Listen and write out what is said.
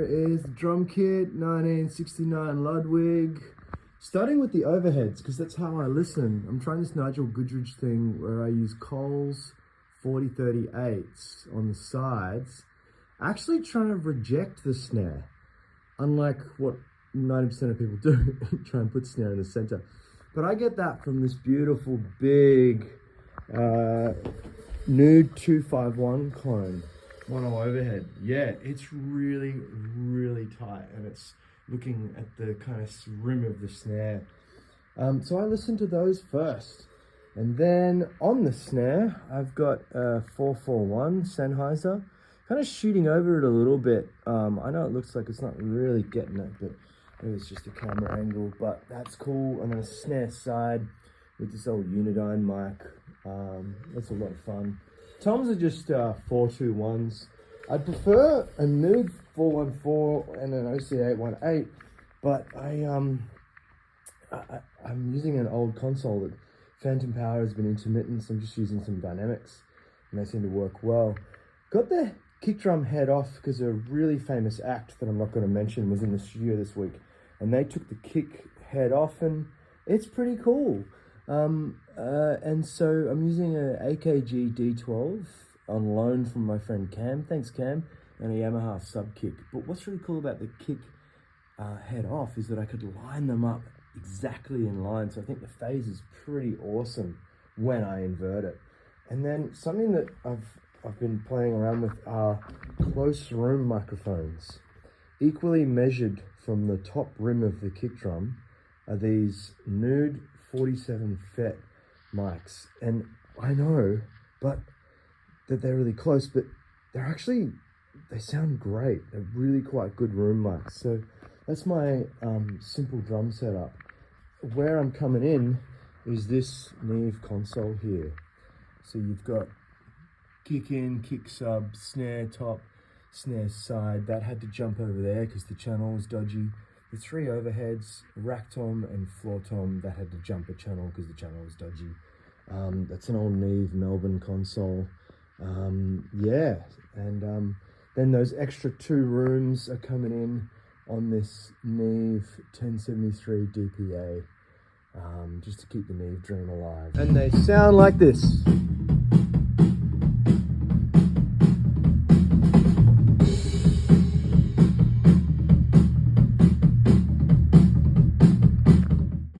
is the drum kit, 1969 Ludwig. Starting with the overheads, because that's how I listen. I'm trying this Nigel Goodrich thing where I use Cole's 4038s on the sides. Actually trying to reject the snare, unlike what 90% of people do, try and put snare in the center. But I get that from this beautiful big Nude 251 clone. Mono overhead. Yeah, it's really, really tight, and it's looking at the kind of rim of the snare. So I listen to those first. And then on the snare, I've got a 441 Sennheiser, kind of shooting over it a little bit. I know it looks like it's not really getting it, but maybe it's just a camera angle, but that's cool. And then a snare side with this old Unidyne mic. That's a lot of fun. Toms are just 421s. I'd prefer a Nude 414 and an OC818, but I'm using an old console that phantom power has been intermittent, so I'm just using some dynamics, and they seem to work well. Got the kick drum head off because a really famous act that I'm not going to mention was in the studio this week, and they took the kick head off, and it's pretty cool. And so I'm using a AKG D12 on loan from my friend Cam. Thanks, Cam. And a Yamaha sub kick. But what's really cool about the kick head off is that I could line them up exactly in line. So I think the phase is pretty awesome when I invert it. And then something that I've been playing around with are close room microphones. Equally measured from the top rim of the kick drum are these Nude 47 FET mics. And I know, but that they're really close, but they sound great. They're really quite good room mics. So that's my simple drum setup. Where I'm coming in is this Neve console here. So you've got kick in, kick sub, snare top, snare side. That had to jump over there because the channel was dodgy. The three overheads, rack tom and floor tom, that had to jump a channel because the channel was dodgy. That's an old Neve Melbourn Console. Yeah, and then those extra 2 rooms are coming in on this Neve 1073 DPA, just to keep the Neve dream alive. And they sound like this.